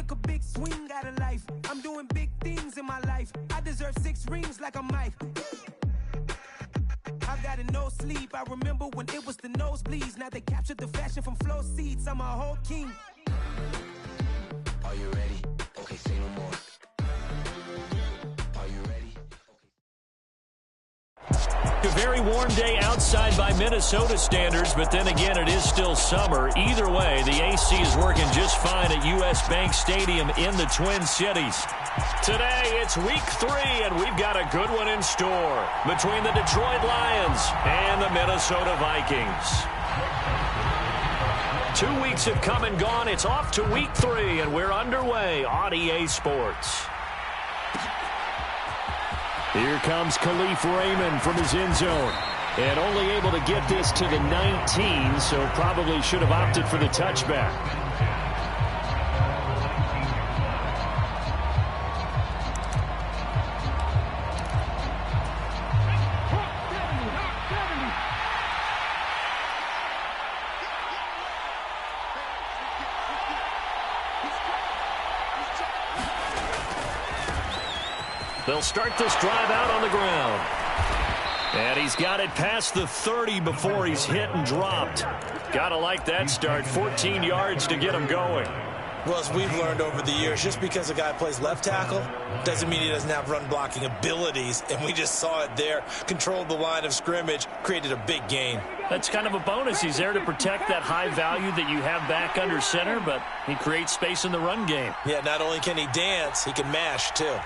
took a big swing out of life. I'm doing big things in my life. I deserve 6 rings like I'm Mike. I got no sleep. I remember when it was the nosebleeds. Now they captured the fashion from flow seats. I'm a whole king. Are you ready? Okay, say no more. Are you ready? A very warm day outside by Minnesota standards, but then again, it is still summer. Either way, the AC is working just fine at U.S. Bank Stadium in the Twin Cities. Today, it's week 3, and we've got a good one in store between the Detroit Lions and the Minnesota Vikings. 2 weeks have come and gone. It's off to week 3, and we're underway on EA Sports. Here comes Khalif Raymond from his end zone. And only able to get this to the 19, so probably should have opted for the touchback. They'll start this drive out on the ground. And he's got it past the 30 before he's hit and dropped. Gotta like that start. 14 yards to get him going. Well, as we've learned over the years, just because a guy plays left tackle doesn't mean he doesn't have run-blocking abilities. And we just saw it there. Controlled the line of scrimmage, created a big gain. That's kind of a bonus. He's there to protect that high value that you have back under center, but he creates space in the run game. Yeah, not only can he dance, he can mash, too.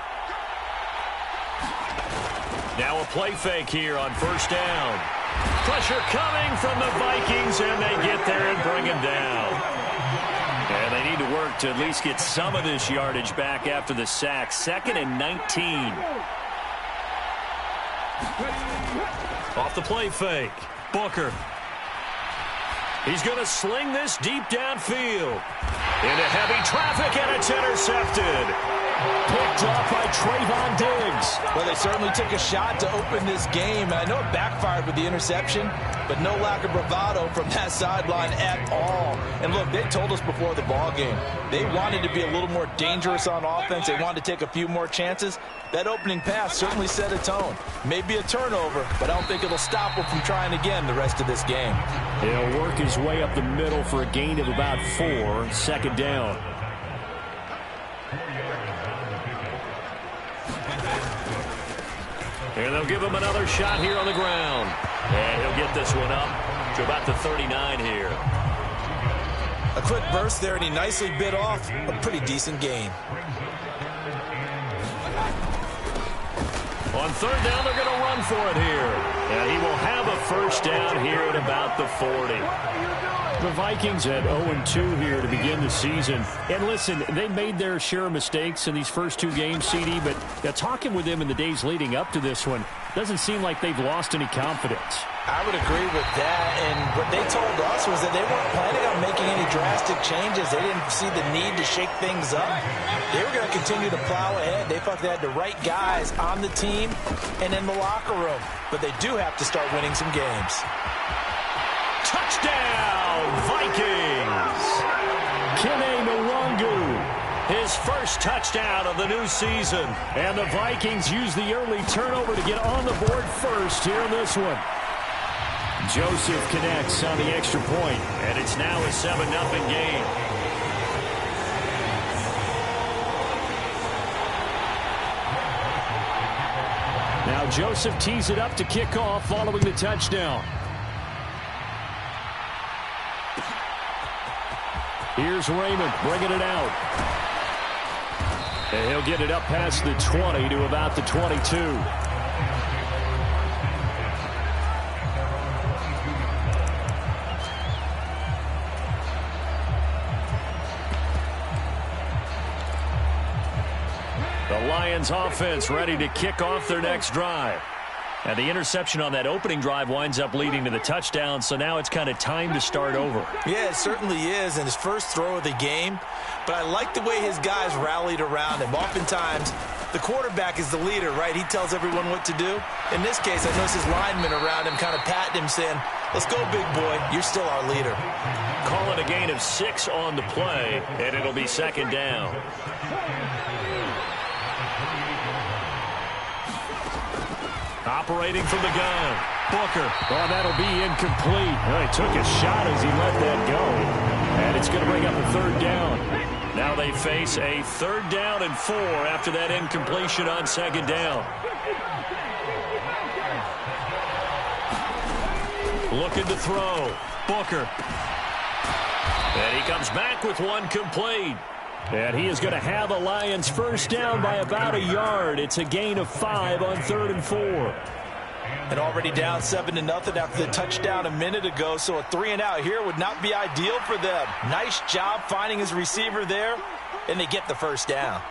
Now a play fake here on first down. Pressure coming from the Vikings, and they get there and bring him down. And they need to work to at least get some of this yardage back after the sack. 2nd and 19. Off the play fake. Booker. He's going to sling this deep downfield. Into heavy traffic, and it's intercepted. Picked up by Trayvon Diggs. Well, they certainly took a shot to open this game. And I know it backfired with the interception, but no lack of bravado from that sideline at all. And look, they told us before the ball game, they wanted to be a little more dangerous on offense. They wanted to take a few more chances. That opening pass certainly set a tone. Maybe a turnover, but I don't think it'll stop him from trying again the rest of this game. He'll work his way up the middle for a gain of about 4. 2nd down. And they'll give him another shot here on the ground. And he'll get this one up to about the 39 here. A quick burst there, and he nicely bit off a pretty decent gain. On 3rd down, they're going to run for it here. And he will have a first down here at about the 40. The Vikings at 0-2 here to begin the season. And listen, they made their share of mistakes in these first 2 games, CD, but talking with them in the days leading up to this one, doesn't seem like they've lost any confidence. I would agree with that, and what they told us was that they weren't planning on making any drastic changes. They didn't see the need to shake things up. They were going to continue to plow ahead. They felt they had the right guys on the team and in the locker room, but they do have to start winning some games. Touchdown, Vikings! Kene Nwangu, his first touchdown of the new season. And the Vikings use the early turnover to get on the board first here in this one. Joseph connects on the extra point, and it's now a 7-0 game. Now Joseph tees it up to kick off following the touchdown. Here's Raymond bringing it out. And he'll get it up past the 20 to about the 22. The Lions offense ready to kick off their next drive. And the interception on that opening drive winds up leading to the touchdown, so now it's kind of time to start over. Yeah, it certainly is, and his first throw of the game. But I like the way his guys rallied around him. Oftentimes, the quarterback is the leader, right? He tells everyone what to do. In this case, I notice his linemen around him kind of patting him, saying, let's go, big boy. You're still our leader. Call it a gain of 6 on the play, and it'll be second down. Operating from the gun, Booker. Oh, that'll be incomplete. Well, he took a shot as he let that go. And it's going to bring up a third down. Now they face a 3rd down and 4 after that incompletion on second down. Looking to throw. Booker. And he comes back with one complete. And he is going to have the Lions first down by about a yard. It's a gain of 5 on 3rd and 4. And already down 7-0 after the touchdown a minute ago, so a 3-and-out here would not be ideal for them. Nice job finding his receiver there, and they get the first down.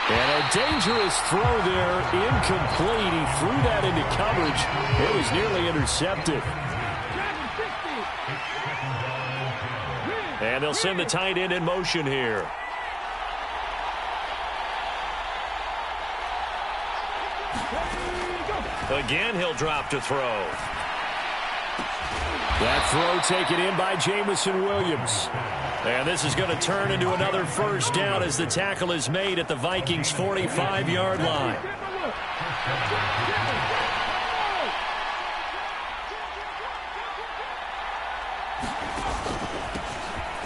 And a dangerous throw there, incomplete. He threw that into coverage. It was nearly intercepted. And they'll send the tight end in motion here. Again, he'll drop to throw. That throw taken in by Jameson Williams. And this is going to turn into another first down as the tackle is made at the Vikings' 45-yard line.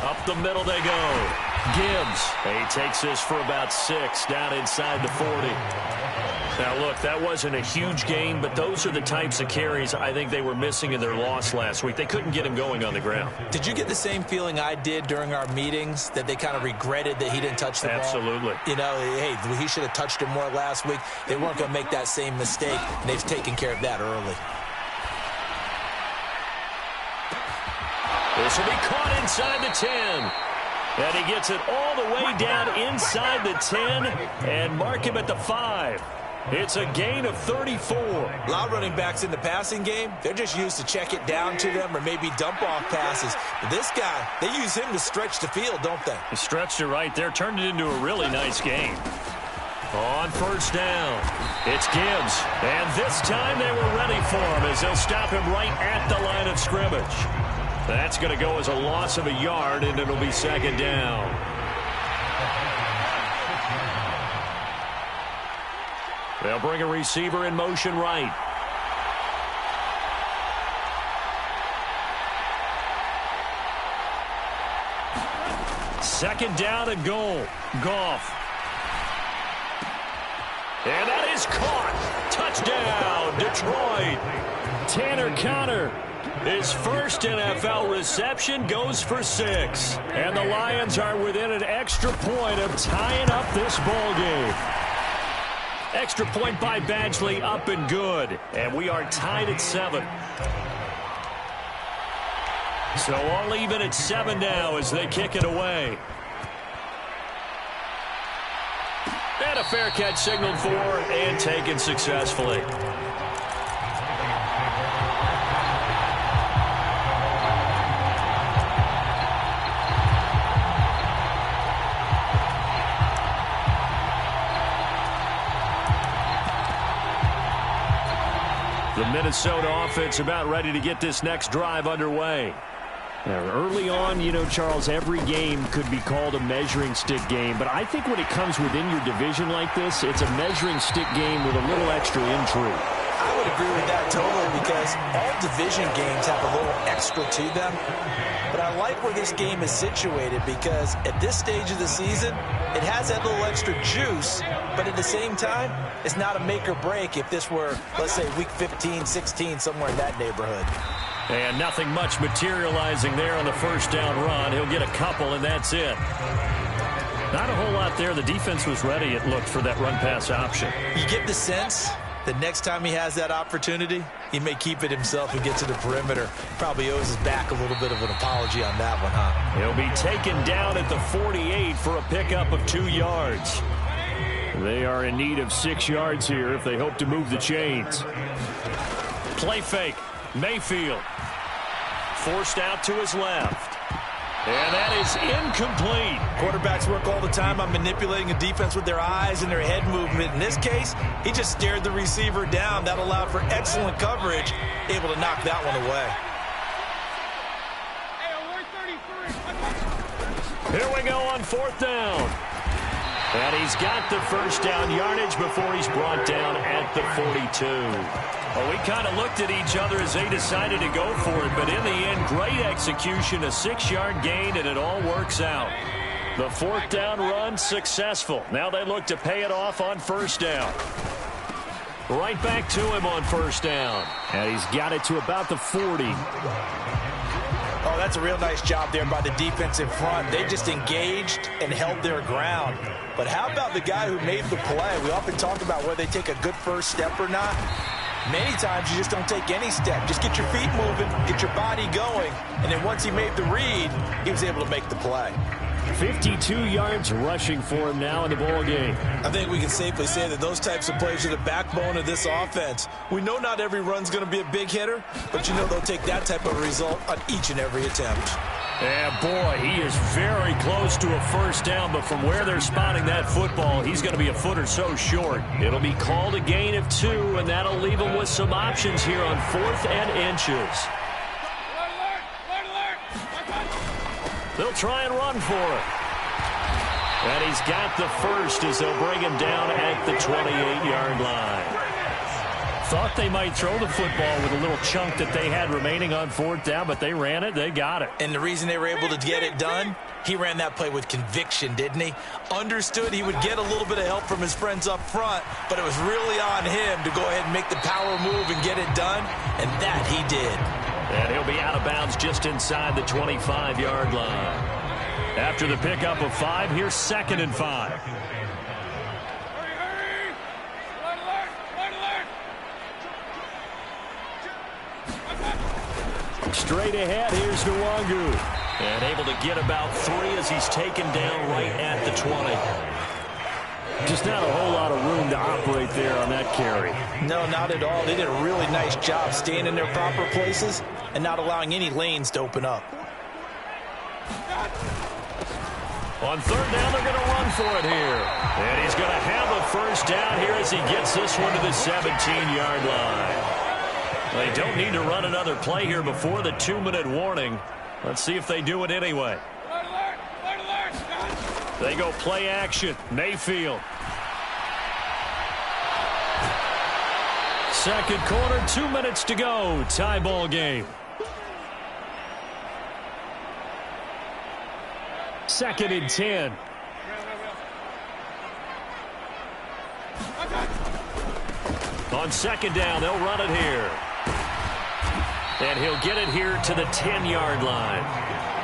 Up the middle they go. Gibbs. He takes this for about 6 down inside the 40. Now, look, that wasn't a huge gain, but those are the types of carries I think they were missing in their loss last week. They couldn't get him going on the ground. Did you get the same feeling I did during our meetings, that they kind of regretted that he didn't touch the ball? Absolutely. You know, hey, he should have touched it more last week. They weren't going to make that same mistake, and they've taken care of that early. This will be caught inside the 10. And he gets it all the way down inside the 10 and mark him at the 5. It's a gain of 34. A lot of running backs in the passing game, they're just used to check it down to them or maybe dump off passes. But this guy, they use him to stretch the field, don't they? He stretched it right there, turned it into a really nice game. On first down, it's Gibbs. And this time they were ready for him as they'll stop him right at the line of scrimmage. That's going to go as a loss of a yard, and it'll be second down. They'll bring a receiver in motion right. Second down and goal. Goff. And that is caught. Touchdown, Detroit. Tanner Conner. His first NFL reception goes for 6. And the Lions are within an extra point of tying up this ball game. Extra point by Badgley, up and good. And we are tied at 7. So all even at 7 now as they kick it away. And a fair catch signaled for and taken successfully. The Minnesota offense about ready to get this next drive underway. Now, early on, you know, Charles, every game could be called a measuring stick game. But I think when it comes within your division like this, it's a measuring stick game with a little extra intrigue. I would agree with that totally, because all division games have a little extra to them. But I like where this game is situated, because at this stage of the season, it has that little extra juice, but at the same time, it's not a make or break if this were, let's say, week 15, 16, somewhere in that neighborhood. And nothing much materializing there on the first down run. He'll get a couple, and that's it. Not a whole lot there. The defense was ready, it looked, for that run-pass option. You get the sense that next time he has that opportunity, he may keep it himself and get to the perimeter. Probably owes his back a little bit of an apology on that one, huh? He'll be taken down at the 48 for a pickup of 2 yards. They are in need of 6 yards here if they hope to move the chains. Play fake. Mayfield forced out to his left. And that is incomplete. Quarterbacks work all the time on manipulating a defense with their eyes and their head movement. In this case, he just stared the receiver down. That allowed for excellent coverage, able to knock that one away. Here we go on 4th down. And he's got the first down yardage before he's brought down at the 42. Well, we kind of looked at each other as they decided to go for it, but in the end, great execution, a 6-yard gain, and it all works out. The 4th down run successful. Now they look to pay it off on 1st down. Right back to him on 1st down. And he's got it to about the 40. Oh, that's a real nice job there by the defense in front. They just engaged and held their ground. But how about the guy who made the play? We often talk about whether they take a good first step or not. Many times you just don't take any step. Just get your feet moving, get your body going, and then once he made the read, he was able to make the play. 52 yards rushing for him now in the ball game. I think we can safely say that those types of plays are the backbone of this offense. We know not every run's going to be a big hitter, but you know they'll take that type of result on each and every attempt. Yeah, boy, he is very close to a first down, but from where they're spotting that football, he's going to be a foot or so short. It'll be called a gain of 2, and that'll leave him with some options here on 4th and inches. They'll try and run for it. And he's got the first as they'll bring him down at the 28-yard line. Thought they might throw the football with a little chunk that they had remaining on 4th down, but they ran it. They got it. And the reason they were able to get it done, he ran that play with conviction, didn't he? Understood he would get a little bit of help from his friends up front, but it was really on him to go ahead and make the power move and get it done, and that he did. And he'll be out of bounds just inside the 25-yard line. After the pickup of 5, here's 2nd and 5. Straight ahead, here's Nwangu. And able to get about 3 as he's taken down right at the 20. Just not a whole lot of room to operate there on that carry. No, not at all. They did a really nice job staying in their proper places and not allowing any lanes to open up. On 3rd down, they're going to run for it here. And he's going to have a first down here as he gets this one to the 17-yard line. They don't need to run another play here before the 2-minute warning. Let's see if they do it anyway. They go play action. Mayfield. Second quarter, 2 minutes to go. Tie ball game. 2nd and 10. On 2nd down, they'll run it here. And he'll get it here to the 10-yard line.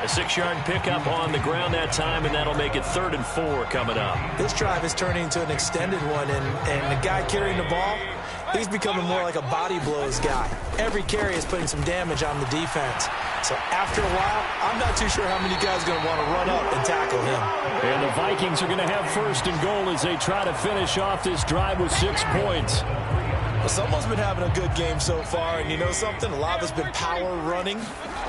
A 6-yard pickup on the ground that time, and that'll make it 3rd and 4 coming up. This drive is turning into an extended one, and the guy carrying the ball, he's becoming more like a body blows guy. Every carry is putting some damage on the defense. So after a while, I'm not too sure how many guys are going to want to run up and tackle him. And the Vikings are going to have 1st and goal as they try to finish off this drive with 6 points. Well, someone's been having a good game so far, and you know something? A lot of it's been power running.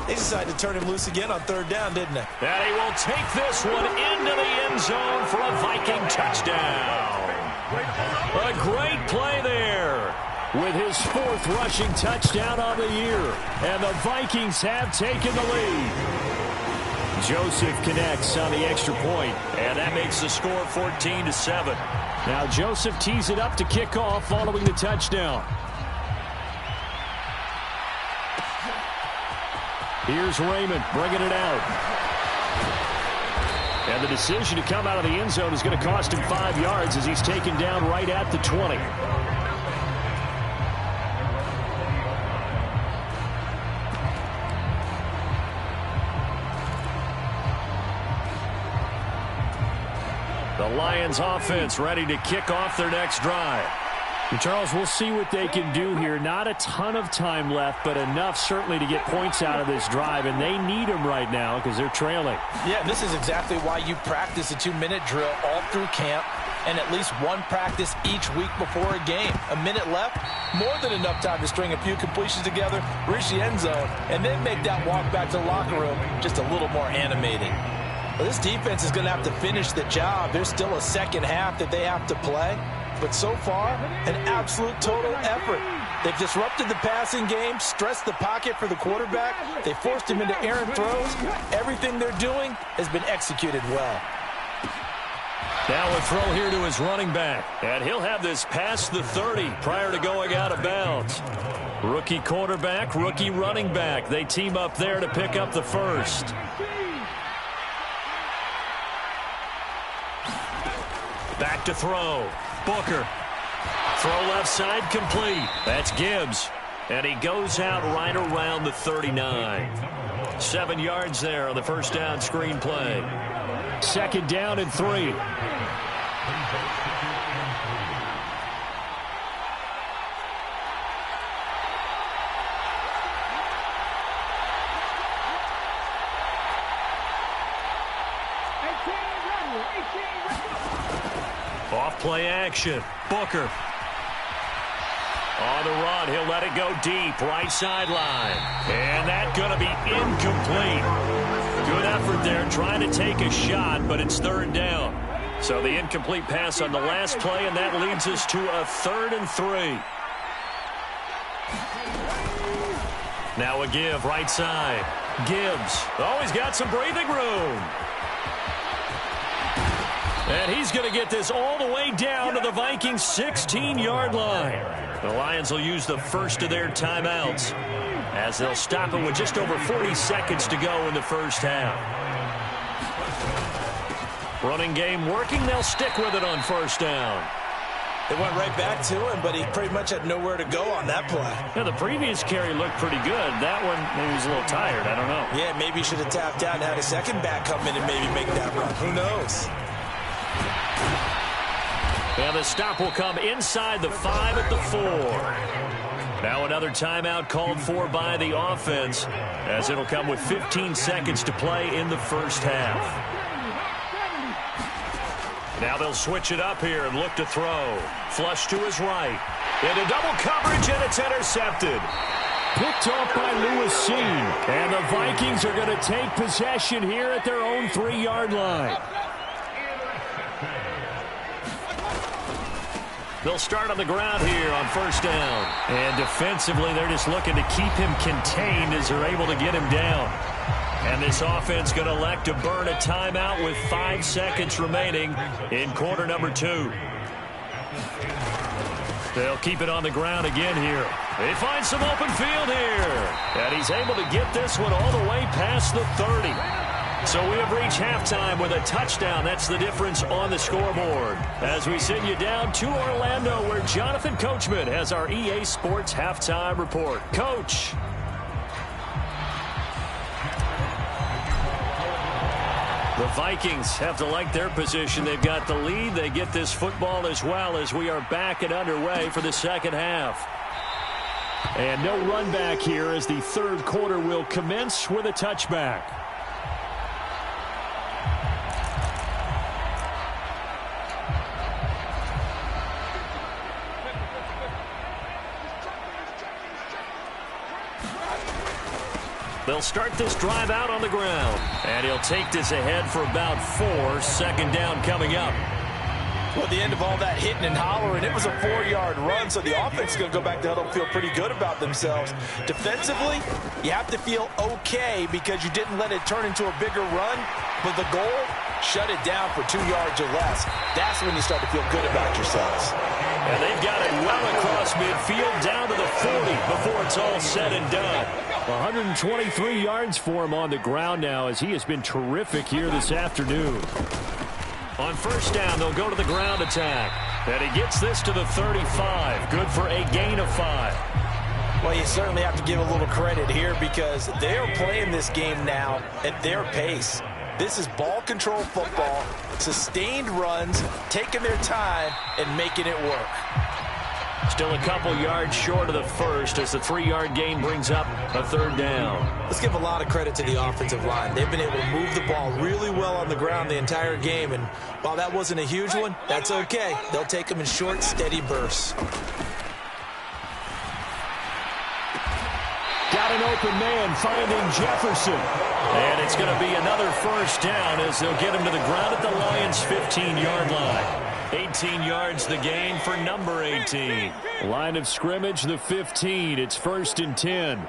They decided to turn him loose again on 3rd down, didn't they? And he will take this one into the end zone for a Viking touchdown. A great play there with his 4th rushing touchdown on the year. And the Vikings have taken the lead. Joseph connects on the extra point, and that makes the score 14-7. Now Joseph tees it up to kick off following the touchdown. Here's Raymond bringing it out. And the decision to come out of the end zone is going to cost him 5 yards as he's taken down right at the 20. The Lions offense ready to kick off their next drive. And Charles, we'll see what they can do here. Not a ton of time left, but enough certainly to get points out of this drive, and they need them right now because they're trailing. Yeah, this is exactly why you practice a 2-minute drill all through camp and at least one practice each week before a game. A minute left, more than enough time to string a few completions together, reach the end zone, and then make that walk back to the locker room just a little more animated. Well, this defense is going to have to finish the job. There's still a second half that they have to play. But so far, an absolute total effort. They've disrupted the passing game, stressed the pocket for the quarterback. They forced him into errant throws. Everything they're doing has been executed well. Now a throw here to his running back. And he'll have this past the 30 prior to going out of bounds. Rookie quarterback, rookie running back. They team up there to pick up the first. Back to throw. Booker. Throw left side complete. That's Gibbs. And he goes out right around the 39. 7 yards there on the first down screen play. Second down and 3. Off play action. Booker. On the run, he'll let it go deep, right sideline. And that's going to be incomplete. Good effort there, trying to take a shot, but it's third down. So the incomplete pass on the last play, and that leads us to a 3rd and 3. Now a give, right side. Gibbs. Oh, he's got some breathing room. And he's going to get this all the way down to the Vikings' 16-yard line. The Lions will use the first of their timeouts as they'll stop it with just over 40 seconds to go in the first half. Running game working. They'll stick with it on first down. They went right back to him, but he pretty much had nowhere to go on that play. Yeah, the previous carry looked pretty good. That one, maybe he was a little tired. I don't know. Yeah, maybe he should have tapped out and had a second back come in and maybe make that run. Who knows? And the stop will come inside the 5 at the 4. Now another timeout called for by the offense, as it'll come with 15 seconds to play in the first half. Now they'll switch it up here and look to throw. Flush to his right. Into double coverage, and it's intercepted. Picked off by Lewis Cine. And the Vikings are going to take possession here at their own 3-yard line. They'll start on the ground here on first down. And defensively, they're just looking to keep him contained as they're able to get him down. And this offense going to elect to burn a timeout with 5 seconds remaining in quarter number 2. They'll keep it on the ground again here. They find some open field here. And he's able to get this one all the way past the 30. So we have reached halftime with a touchdown. That's the difference on the scoreboard. As we send you down to Orlando, where Jonathan Coachman has our EA Sports halftime report. Coach. The Vikings have to like their position. They've got the lead. They get this football as well as we are back and underway for the second half. And no run back here as the third quarter will commence with a touchback. They'll start this drive out on the ground. And he'll take this ahead for about 4. Second down coming up. Well, at the end of all that hitting and hollering, it was a 4-yard run, so the offense is going to go back to huddle and feel pretty good about themselves. Defensively, you have to feel okay because you didn't let it turn into a bigger run, but the goal, shut it down for 2 yards or less. That's when you start to feel good about yourselves. And they've got it well across midfield down to the 40 before it's all said and done. 123 yards for him on the ground now as he has been terrific here this afternoon. On first down, they'll go to the ground attack. And he gets this to the 35. Good for a gain of 5. Well, you certainly have to give a little credit here because they are playing this game now at their pace. This is ball control football, sustained runs, taking their time, and making it work. Still a couple yards short of the first as the 3-yard gain brings up a third down. Let's give a lot of credit to the offensive line. They've been able to move the ball really well on the ground the entire game, and while that wasn't a huge one, that's okay. They'll take them in short, steady bursts. Got an open man finding Jefferson. And it's going to be another first down as they'll get him to the ground at the Lions' 15-yard line. 18 yards the gain for number 18. Line of scrimmage, the 15. It's 1st and 10.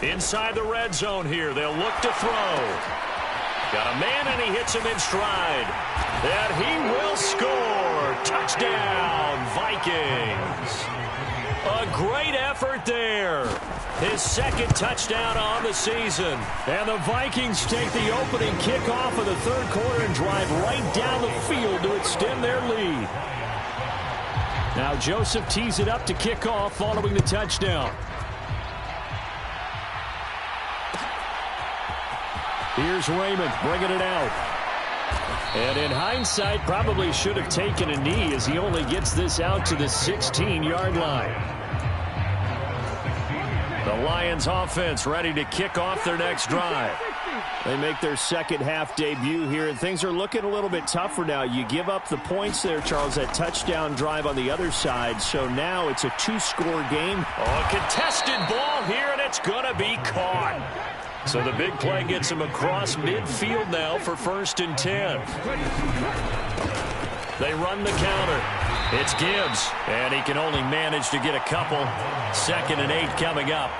Inside the red zone here. They'll look to throw. Got a man, and he hits him in stride. And he will score. Touchdown, Vikings. A great effort there. His second touchdown on the season. And the Vikings take the opening kickoff of the third quarter and drive right down the field to extend their lead. Now Joseph tees it up to kick off following the touchdown. Here's Raymond bringing it out. And in hindsight, probably should have taken a knee as he only gets this out to the 16-yard line. The Lions offense ready to kick off their next drive. They make their second half debut here, and things are looking a little bit tougher now. You give up the points there, Charles, that touchdown drive on the other side. So now it's a 2-score game. Oh, a contested ball here, and it's going to be caught. So the big play gets him across midfield now for 1st and 10. They run the counter. It's Gibbs, and he can only manage to get a couple. 2nd and 8 coming up.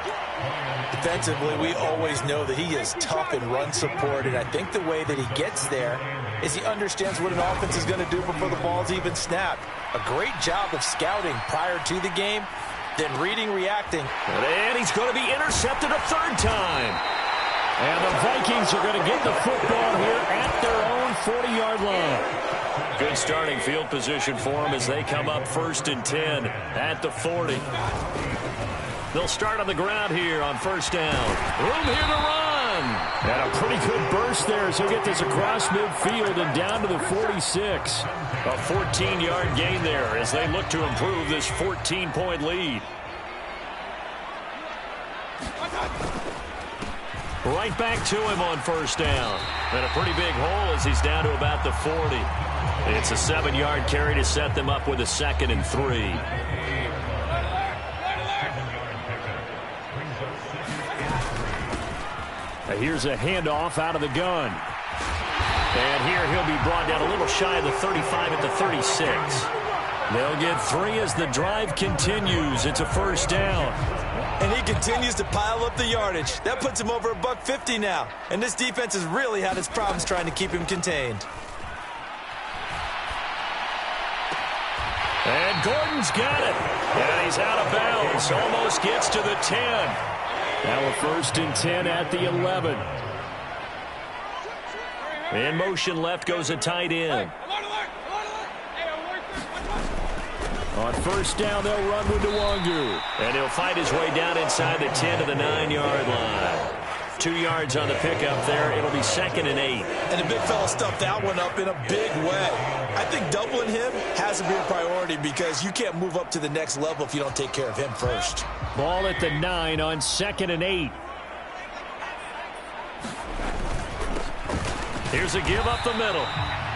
Defensively, we always know that he is tough in run support, and I think the way that he gets there is he understands what an offense is going to do before the ball's even snapped. A great job of scouting prior to the game, then reading, reacting. And he's going to be intercepted a 3rd time. And the Vikings are going to get the football here at their own 40-yard line. Good starting field position for them as they come up 1st and 10 at the 40. They'll start on the ground here on 1st down. Room here to run. And a pretty good burst there as he'll get this across midfield and down to the 46. A 14-yard gain there as they look to improve this 14-point lead. Right back to him on 1st down. And a pretty big hole as he's down to about the 40. It's a 7-yard carry to set them up with a 2nd and 3. Now here's a handoff out of the gun. And here he'll be brought down a little shy of the 35 at the 36. They'll get 3 as the drive continues. It's a 1st down. And he continues to pile up the yardage. That puts him over $150 now. And this defense has really had its problems trying to keep him contained. And Gordon's got it. And he's out of bounds. Almost gets to the 10. Now a 1st and 10 at the 11. In motion left goes a tight end. On 1st down, they'll run with Nwangu. And he'll fight his way down inside the 10 to the 9-yard line. 2 yards on the pickup there. It'll be 2nd and 8. And the big fella stuffed that one up in a big way. I think doubling him has to be a priority because you can't move up to the next level if you don't take care of him first. Ball at the 9 on 2nd and 8. Here's a give up the middle.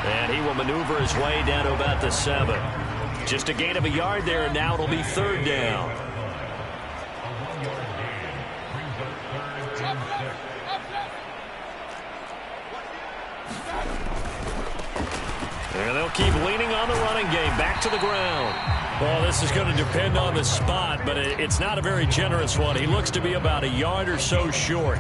And he will maneuver his way down to about the 7. Just a gain of a yard there, and now it'll be 3rd down. And they'll keep leaning on the running game. Back to the ground. Well, this is going to depend on the spot, but it's not a very generous one. He looks to be about a yard or so short.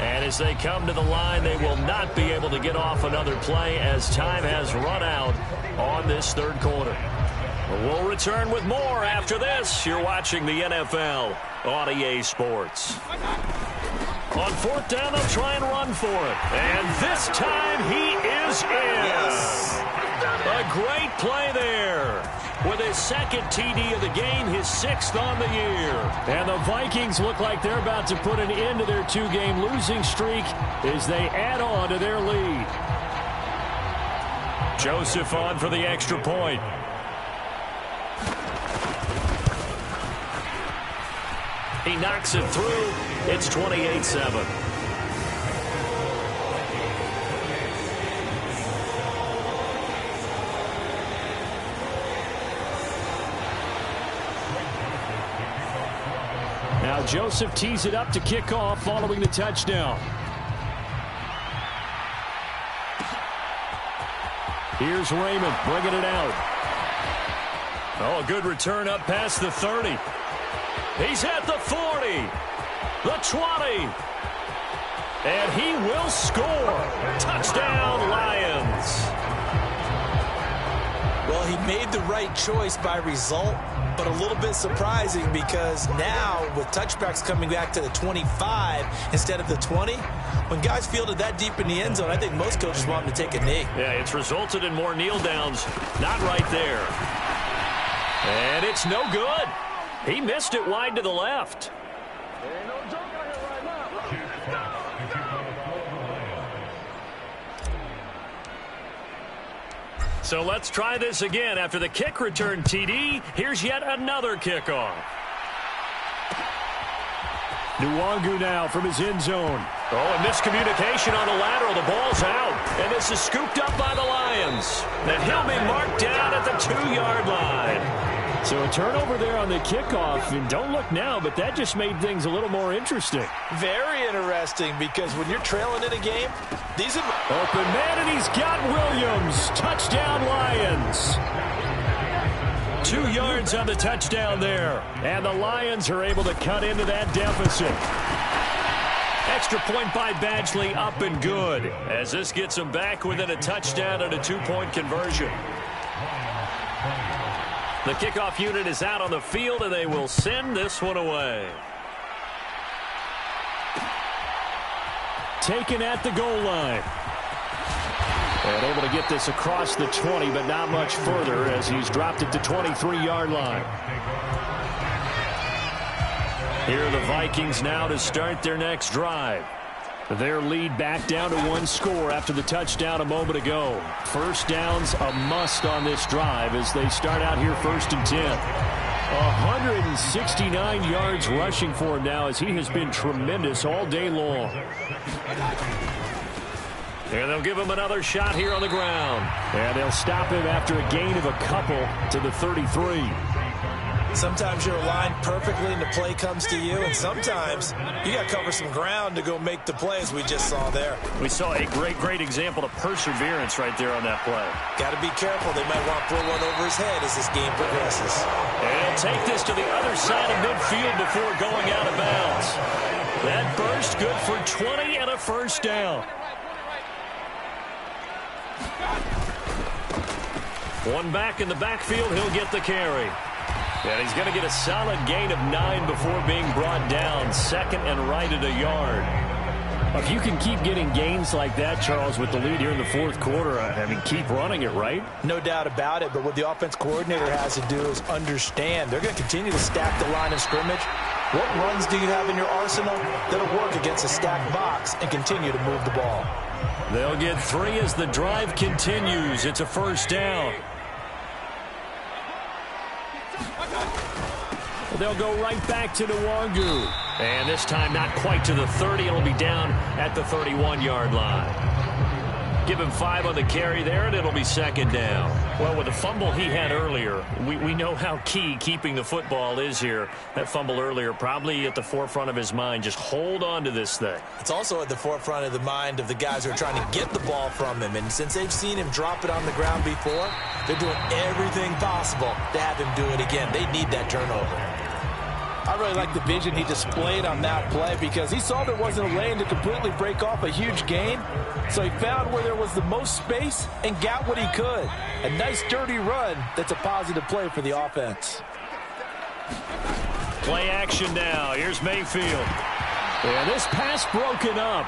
And as they come to the line, they will not be able to get off another play as time has run out on this 3rd quarter. We'll return with more after this. You're watching the NFL on EA Sports. On 4th down, they'll try and run for it. And this time he is in. Yes. A great play there. With his 2nd TD of the game, his 6th on the year. And the Vikings look like they're about to put an end to their 2-game losing streak as they add on to their lead. Joseph on for the extra point. He knocks it through. It's 28-7. Now Joseph tees it up to kick off following the touchdown. Here's Raymond bringing it out. Oh, a good return up past the 30. He's at the 40, the 20, and he will score. Touchdown, Lions. Well, he made the right choice by result, but a little bit surprising because now with touchbacks coming back to the 25 instead of the 20, when guys fielded that deep in the end zone, I think most coaches want them to take a knee. Yeah, it's resulted in more kneel downs. Not right there. And it's no good. He missed it wide to the left. So let's try this again. After the kick return TD, here's yet another kickoff. Nwangu now from his end zone. Oh, and miscommunication on the lateral. The ball's out. And this is scooped up by the Lions. And he'll be marked down at the 2-yard line. So a turnover there on the kickoff. And don't look now, but that just made things a little more interesting. Very interesting because when you're trailing in a game, these are... Open man, and he's got Williams. Touchdown, Lions. 2 yards on the touchdown there. And the Lions are able to cut into that deficit. Extra point by Badgley, up and good. As this gets them back within a touchdown and a 2-point conversion. The kickoff unit is out on the field, and they will send this one away. Taken at the goal line. And able to get this across the 20, but not much further as he's dropped it to 23-yard line. Here are the Vikings now to start their next drive. Their lead back down to 1 score after the touchdown a moment ago. First down's a must on this drive as they start out here 1st and 10. 169 yards rushing for him now as he has been tremendous all day long. And they'll give him another shot here on the ground. And they'll stop him after a gain of a couple to the 33. Sometimes you're aligned perfectly and the play comes to you, and sometimes you got to cover some ground to go make the play, as we just saw there. We saw a great example of perseverance right there on that play. Got to be careful. They might want to throw one over his head as this game progresses. And he'll take this to the other side of midfield before going out of bounds. That burst good for 20 and a first down. One back in the backfield, he'll get the carry. And he's going to get a solid gain of 9 before being brought down. 2nd and right at a yard. If you can keep getting gains like that, Charles, with the lead here in the 4th quarter, I mean, keep running it, right? No doubt about it, but what the offense coordinator has to do is understand. They're going to continue to stack the line of scrimmage. What runs do you have in your arsenal that'll work against a stacked box and continue to move the ball? They'll get 3 as the drive continues. It's a first down. They'll go right back to Nwangu. And this time not quite to the 30. It'll be down at the 31-yard line. Give him 5 on the carry there, and it'll be 2nd down. Well, with the fumble he had earlier, we know how key keeping the football is here. That fumble earlier probably at the forefront of his mind. Just hold on to this thing. It's also at the forefront of the mind of the guys who are trying to get the ball from him. And since they've seen him drop it on the ground before, they're doing everything possible to have him do it again. They need that turnover. I really like the vision he displayed on that play because he saw there wasn't a lane to completely break off a huge gain. So he found where there was the most space and got what he could. A nice dirty run that's a positive play for the offense. Play action now. Here's Mayfield. And this pass broken up.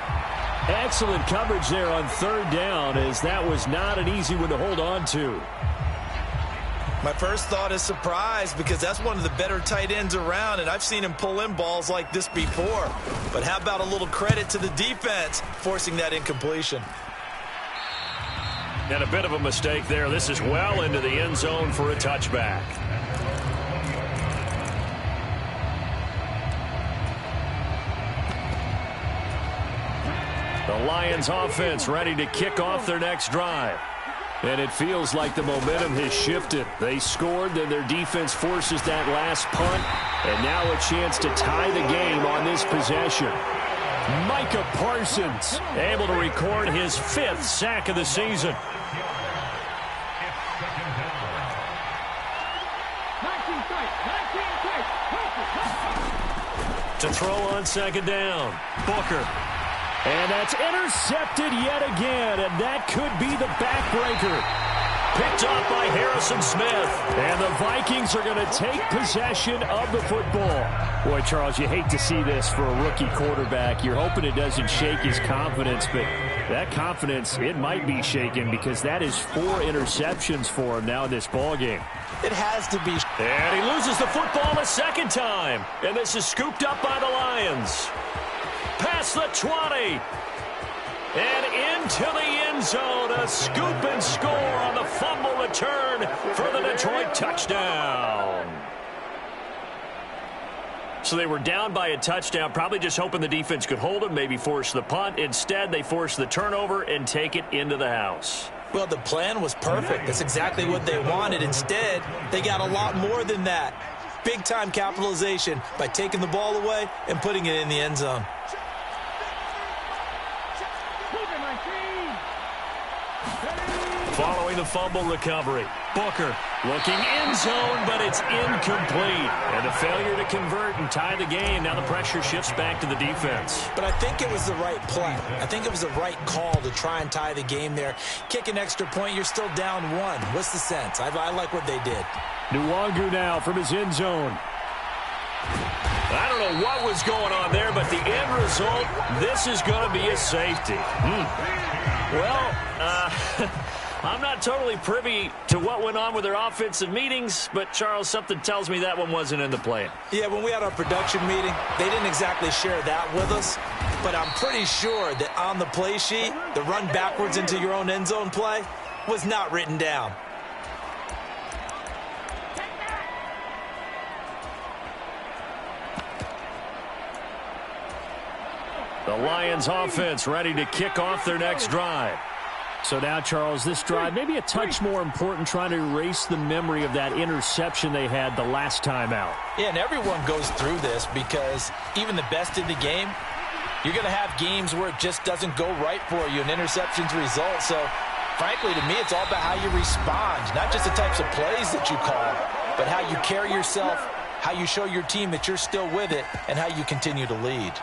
Excellent coverage there on 3rd down as that was not an easy one to hold on to. My first thought is surprise because that's one of the better tight ends around, and I've seen him pull in balls like this before. But how about a little credit to the defense forcing that incompletion? And a bit of a mistake there. This is well into the end zone for a touchback. The Lions offense ready to kick off their next drive. And it feels like the momentum has shifted. They scored, then their defense forces that last punt, and now a chance to tie the game on this possession. Micah Parsons able to record his 5th sack of the season. To throw on 2nd down, Booker. And that's intercepted yet again, and that could be the backbreaker. Picked off by Harrison Smith. And the Vikings are going to take possession of the football. Boy, Charles, you hate to see this for a rookie quarterback. You're hoping it doesn't shake his confidence, but that confidence, it might be shaken because that is 4 interceptions for him now in this ballgame. It has to be. And he loses the football a 2nd time. And this is scooped up by the Lions. Past the 20. And into the end zone. A scoop and score on the fumble return for the Detroit touchdown. So they were down by a touchdown, probably just hoping the defense could hold them, maybe force the punt. Instead, they forced the turnover and take it into the house. Well, the plan was perfect. That's exactly what they wanted. Instead, they got a lot more than that. Big-time capitalization by taking the ball away and putting it in the end zone. Following the fumble recovery, Booker looking end zone, but it's incomplete. And a failure to convert and tie the game. Now the pressure shifts back to the defense. But I think it was the right play. I think it was the right call to try and tie the game there. Kick an extra point, you're still down 1. What's the sense? I like what they did. Nwangu now from his end zone. I don't know what was going on there, but the end result, this is going to be a safety. Well, I'm not totally privy to what went on with their offensive meetings, but, Charles, something tells me that one wasn't in the plan. Yeah, when we had our production meeting, they didn't exactly share that with us, but I'm pretty sure that on the play sheet, the run backwards into your own end zone play was not written down. The Lions offense ready to kick off their next drive. So now, Charles, this drive maybe a touch more important, trying to erase the memory of that interception they had the last time out. Yeah, and everyone goes through this because even the best in the game, you're going to have games where it just doesn't go right for you, and interceptions result. So, frankly, to me, it's all about how you respond, not just the types of plays that you call, but how you carry yourself, how you show your team that you're still with it, and how you continue to lead.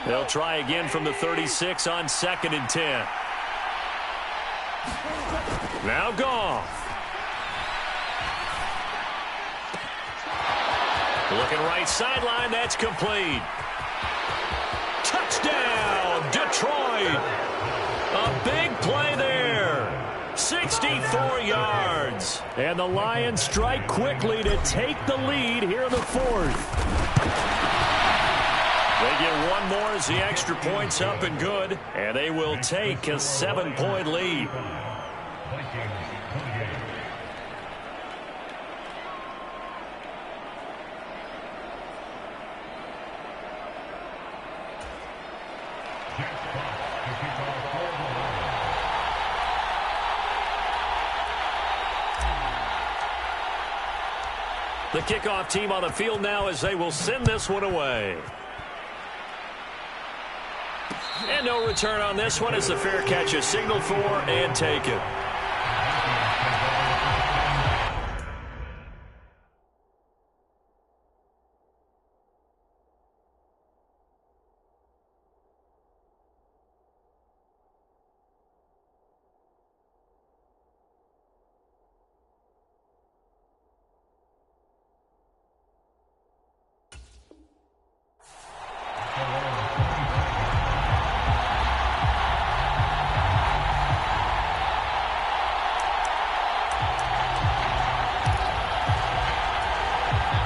They'll try again from the 36 on 2nd and 10. Now Goff. Looking right sideline, that's complete. Touchdown, Detroit. A big play there. 64 yards. And the Lions strike quickly to take the lead here in the 4th. They get one more as the extra point's up and good, and they will take a 7-point lead. The kickoff team on the field now as they will send this one away. And no return on this one as the fair catch is signaled for and taken.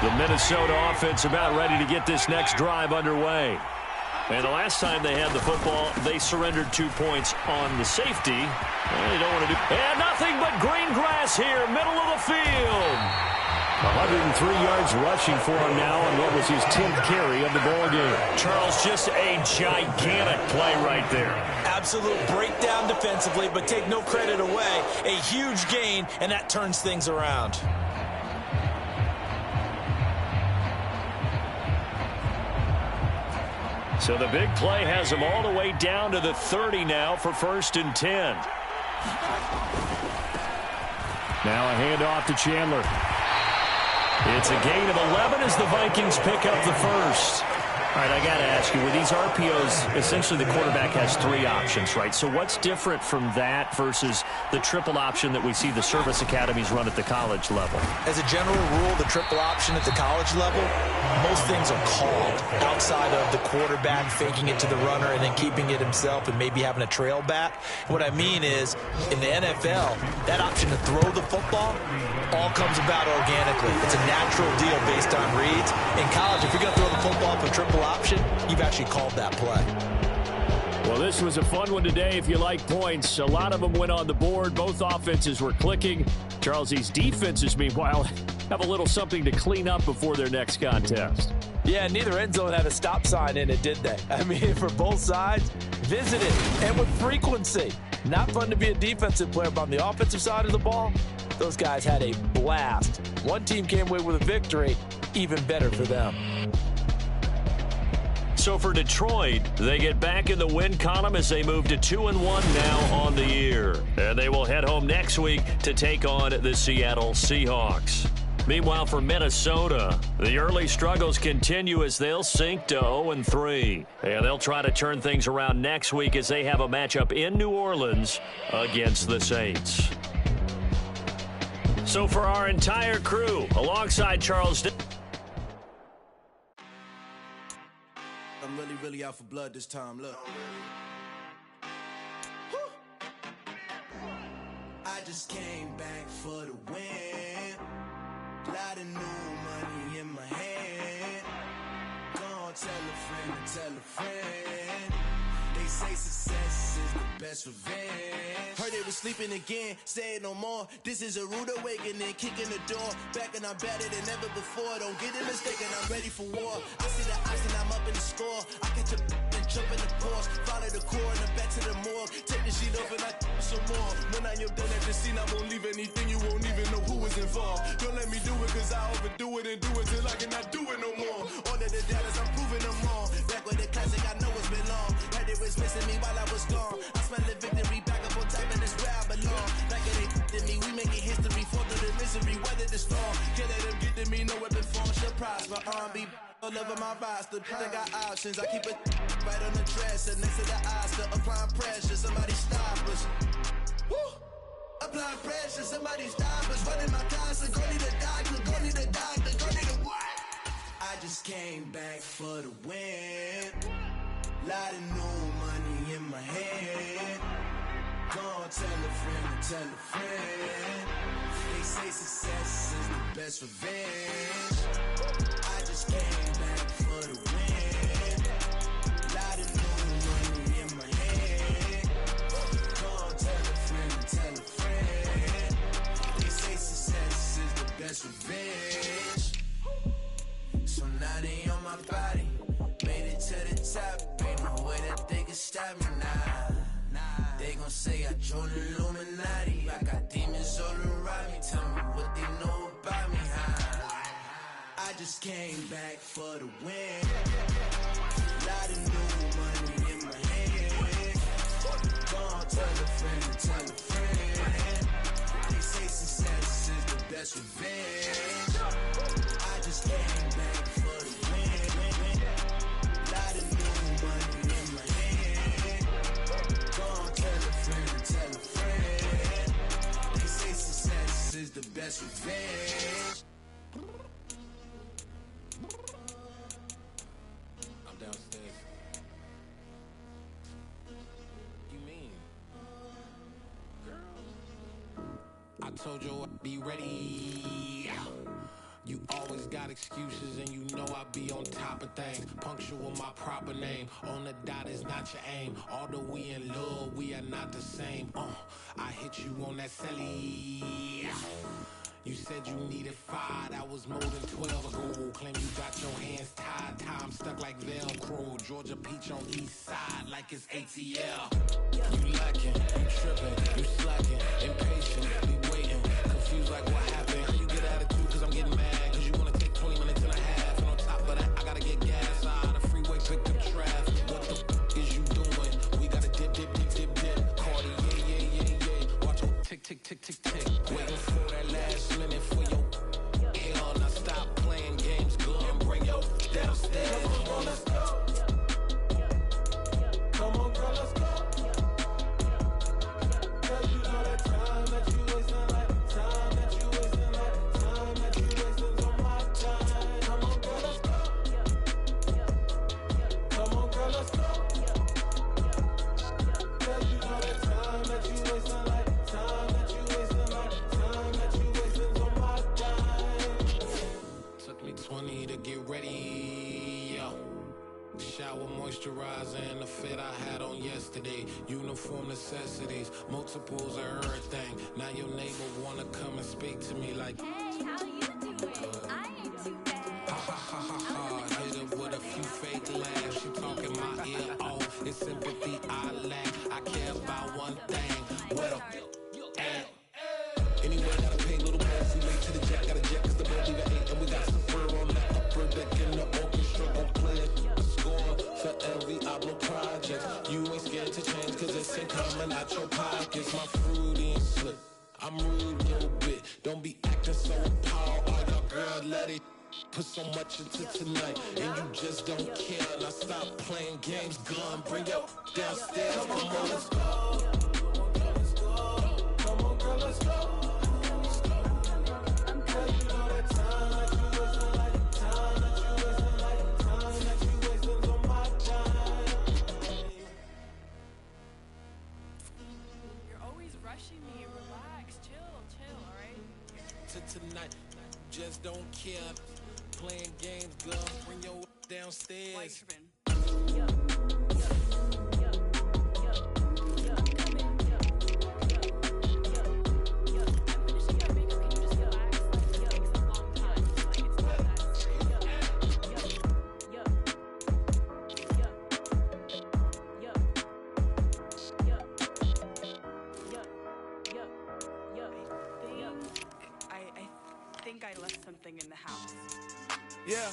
The Minnesota offense about ready to get this next drive underway. And the last time they had the football, they surrendered 2 points on the safety. They don't want to do. And nothing but green grass here, middle of the field. 103 yards rushing for him now on what was his 10th carry of the ball game. Charles, just a gigantic play right there. Absolute breakdown defensively, but take no credit away. A huge gain, and that turns things around. So the big play has him all the way down to the 30 now for 1st and 10. Now a handoff to Chandler. It's a gain of 11 as the Vikings pick up the first. All right, I got to ask you, with these RPOs, essentially the quarterback has 3 options, right? So what's different from that versus the triple option that we see the service academies run at the college level? As a general rule, the triple option at the college level, most things are called outside of the quarterback faking it to the runner and then keeping it himself and maybe having a trail back. What I mean is, in the NFL, that option to throw the football all comes about organically. It's a natural deal based on reads. In college, if you're going to throw the football for triple option, you've actually called that play. Well, this was a fun one today if you like points. A lot of them went on the board. Both offenses were clicking. Charles, these defenses, meanwhile, have a little something to clean up before their next contest. Yeah, neither end zone had a stop sign in it, did they? I mean, for both sides, visited and with frequency. Not fun to be a defensive player, but on the offensive side of the ball, those guys had a blast. One team came away with a victory, even better for them. So for Detroit, they get back in the win column as they move to 2-1 now on the year. And they will head home next week to take on the Seattle Seahawks. Meanwhile, for Minnesota, the early struggles continue as they'll sink to 0-3. And they'll try to turn things around next week as they have a matchup in New Orleans against the Saints. So for our entire crew, alongside Charles... I'm really out for blood this time, look. I just came back for the win. Lot of new money in my hand. Gonna tell a friend to tell a friend. They say success is the best revenge. Heard they was sleeping again, say it no more. This is a rude awakening, kicking the door. Back and I'm better than ever before. Don't get it mistaken, I'm ready for war. I see the ice and I'm up in the score. I catch a and jump in the course. Follow the core and I'm back to the morgue. Take the sheet off and I some more. When I am done at the scene, I won't leave anything. You won't even know who is involved. Don't let me do it cause I overdo it and do it till I cannot do it no more. All of the doubters, I'm proving them wrong. Back with the classic, I know it's been long. Heard it was missing me while I was gone. I smell the victory back up on top and it's where I belong. Like it ain't to me, we making history. Fall through the misery, weather the storm. Can't let them get to me, no weapon form. Surprise, my R&B all over my roster. I got options, I keep it right on the dresser. Next to the Oscar, applying pressure. Somebody stop us. Woo! Applying pressure, somebody stop us. Running my constant, go need a doctor, go need a doctor, go need a what? I just came back for the win. Lot of new money in my hand. Gonna tell a friend to tell a friend. They say success is the best revenge. I just came back for the win. Lot of new money in my hand. Gonna tell a friend to tell a friend. They say success is the best revenge. So now they on my body. Made it to the top. Ain't no way that they can stop me now. They gon' say I joined the Illuminati. I got demons all around me. Tell me what they know about me, huh? I just came back for the win. Lot of new money in my hand. Gonna tell a friend to tell a friend. They say success is the best revenge. I just came back for the win. Lot of new money in my hand. Gonna tell a friend to tell a friend. They say success is the best revenge. I'm downstairs. You mean? Girl. I told you I'd be ready. You always got excuses and you know I be on top of things. Punctual my proper name. On the dot is not your aim. Although we in love, we are not the same. I hit you on that celly. You said you needed 5, that was more than 12 ago. Claim you got your hands tied, time stuck like Velcro. Georgia Peach on east side like it's ATL. You lacking, you tripping, you slacking, impatient, be waiting, confused like what happened. How you get attitude cause I'm getting mad, cause you wanna take 20 minutes and a half. And on top of that, I gotta get gas out of the freeway, pick up traffic. What the f is you doing? We gotta dip, Cardi, yeah. Watch your tick, tick, tick, tick, tick. Waiting for that last minute for your hell. Now stop playing games, go and bring your downstairs. Come on, let's go. Come on, girl, let's go. Cause you know that time that you wasting, like time that you wasting, like time that you wasting on my time. Come on, girl, let's go. Come on, girl, let's go. Cause you know that time that you wasting, like time that you wasting, like time that you wasting on my time. Took me 20 to get ready, yo. Shower, moisturizer, and the fit I had on yesterday. Uniform necessities, multiples of everything. Now your neighbor wanna come and speak to me like, Hey, how you doing? I ain't too bad. ha ha ha ha ha. Hit her with a few fake laughs. She talking my ear off. It's sympathy I lack. I care about one thing. Well, at. Anyway, gotta pay a little more. If we late to the jack, got a jet cause the boat leave at 8. And we got some fur on the upper deck in the orchestra. Gon' play a score for every Oblo project. You ain't scared to change cause it's ain't coming out your pockets. My fruity and slip. I'm rude a little bit. Don't be acting so appalled. All your girl let it put so much into tonight. And you just don't care. Now stop playing games. Gun, bring your downstairs. Come on, girl, let's go. Come on, girl, let's go. Cause you know that time that you wasting, like time that you wasting, like time that you wasting on my time. You're always rushing me. Relax, chill, alright? To tonight, just don't care. Playing games, girl, bring your downstairs. Why you tripping? I think I left something in the house. Yeah.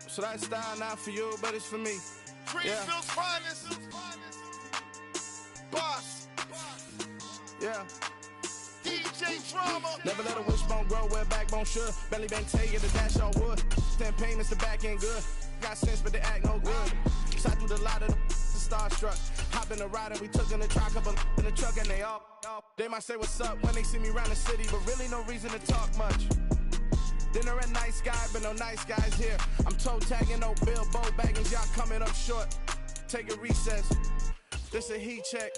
So that style not for you, but it's for me. Greenfield's finest. Boss. Yeah. DJ Drama. Never let a wishbone grow where backbone should. Belly bang take it, the dash all wood. Stand payments, the back end good. Got sense, but they act no good. Shot through the lot of the starstruck. Hop in the ride and we took in the truck, couple in the truck and they all. They might say what's up when they see me around the city, but really no reason to talk much. Dinner at nice guy, but no nice guys here. I'm toe tagging, no Bilbo baggins, y'all coming up short. Take a recess. This a heat check.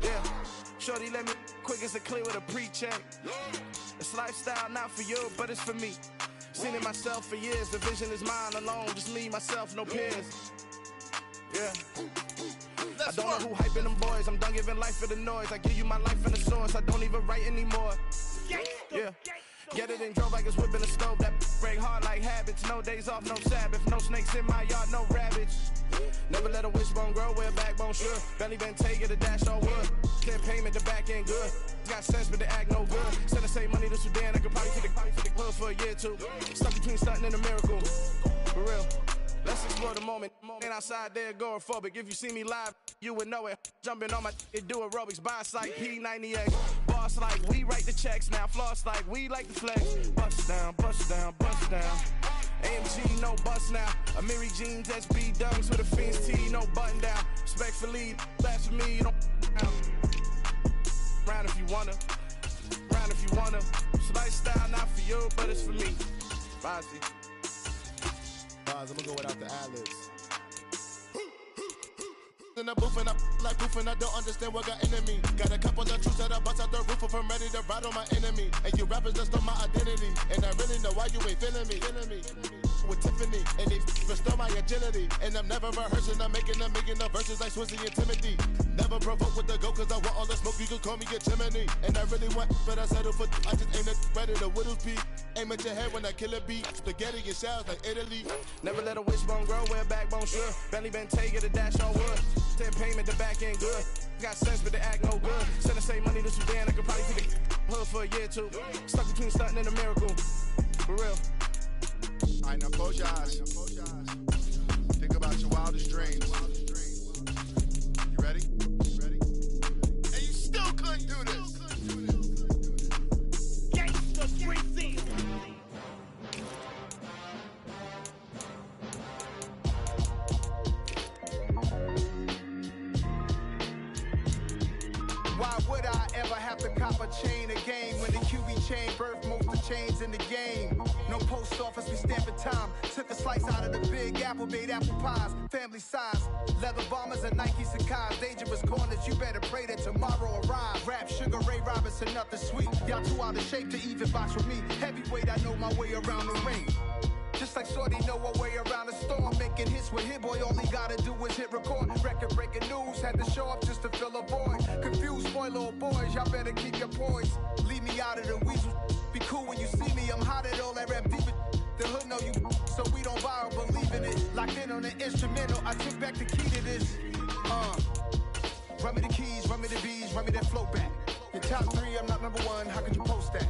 Yeah. Shorty let me quick as a clear with a pre-check. It's lifestyle not for you, but it's for me. Seen it myself for years. The vision is mine alone. Just me, myself, no peers. Yeah. I don't know who hyping them boys. I'm done giving life for the noise. I give you my life in the source. I don't even write anymore. Yeah. Get it and drove like it's whipping the stove. That break hard like habits. No days off, no Sabbath. No snakes in my yard, no rabbits. Never let a wishbone grow where a backbone should. Belly been taking the dash on wood. Can't payment, the back end good. Got sense, but they act no good. Send the same money to Sudan. I could probably take the hood for a year or two. Stuck between stunting and a miracle. For real. Let's explore the moment. Ain't outside there agoraphobic. If you see me live, you would know it. Jumping on my do aerobics. Boss like P90X. Boss like we write the checks now. Floss like we like the flex. Bust down, bust down, bust down. AMG, no bust now. Amiri jeans, SB dunks with a Fiends T, no button down. Respectfully, that's for me, you don't round if you wanna. Round if you wanna. It's lifestyle not for you, but it's for me. Bozzy. I'm gonna go without the ad-libs. In the booth and I like proof and I don't understand what got into me. Got a couple of truths that I bust out the roof if I'm ready to ride on my enemy. And you rappers just know my identity. And I really know why you ain't feeling me. with Tiffany. And they restore my agility. And I'm never rehearsing, I'm making the verses like Swizzy and Timothy. Never provoke with the go, cause I want all the smoke, you can call me a chimney. And I really want, but I settle for, I just aim at better the Whittles beat. Aim at your head when I kill a beat. Spaghetti and shells like Italy. Never let a wishbone grow where a backbone should. Bentley Bentay, get a dash on wood. 10 payment, the back end good. Got sense, but the act no good. Send and save money to Sudan, I could probably feed the hood for a year or two. Stuck between stunting and a miracle. For real. Alright, now close your eyes. Think about your wildest dreams. You ready? And you still couldn't do this. Gangsta Brazil. Why would I ever have to cop a chain again when the QB chain birthed most of chains in the game? No post office, we stamping time. Took a slice out of the big apple, made apple pies. Family size, leather bombers and Nike Sacai's. Dangerous corners, you better pray that tomorrow arrives. Rap, Sugar Ray Robinson, nothing sweet. Y'all too out of shape to even box with me. Heavyweight, I know my way around the ring. Just like Shorty know her way around the storm. Making hits with Hit Boy, all he gotta do is hit record. Record breaking news, had to show up just to fill a void. Confused, spoiled little boys, y'all better keep your poise. Leave me out of the weasel. Be cool when you see me, I'm hot at all that rap deep. The hood know you, so we don't borrow, believe in it. Locked in on the instrumental, I took back the key to this. Run me the keys, run me the bees, run me that flow back. Your top 3, I'm not number 1, how could you post that?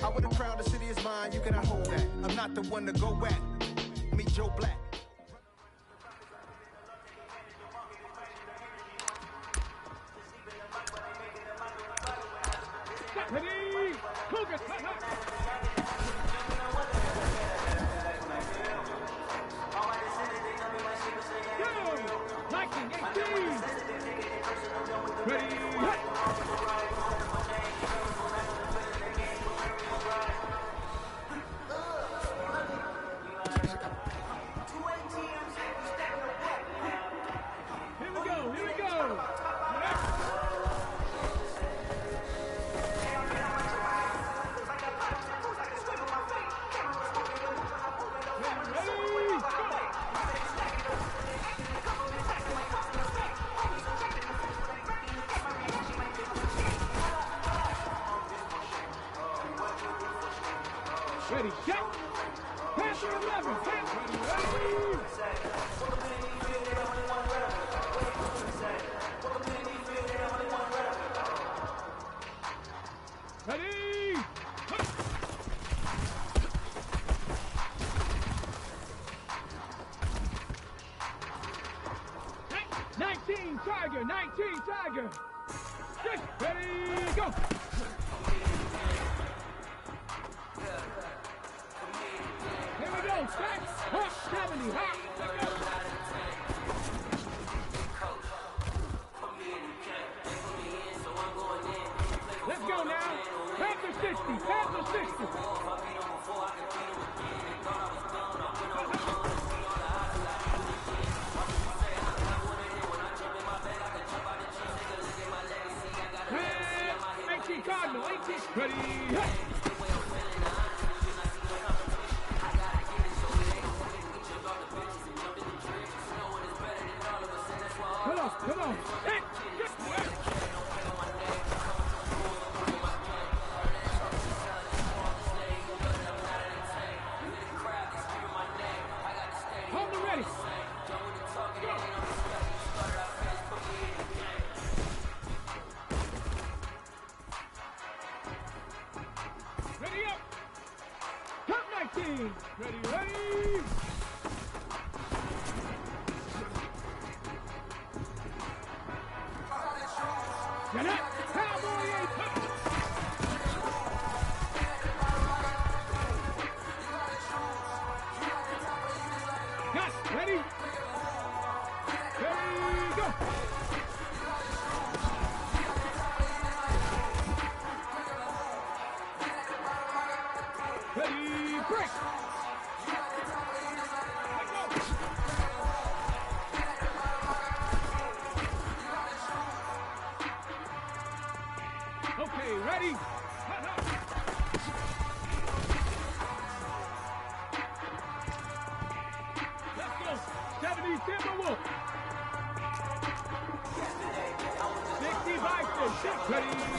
I would have crowned the city is mine, you cannot hold that. I'm not the one to go back. Meet Joe Black. Ready? Focus. Go! 1918. Ready? Ready, check. Pass 11, pass. Ready? Ready? 19 Tiger, 19 Tiger. Ready, go. Here we go, stack. Hot 70, hot. Let's go now. Half the 60, half the 60. Hey, 18 Cardinal, 18. Ready, hey. Come on. Hey. Hold it ready. Go. Ready up. Top 19. Ready. Get up! Cowboy 8! Gus, ready? Ready, go! Ready, break! Okay, ready? Timberwolves. 65 to 6. Ready?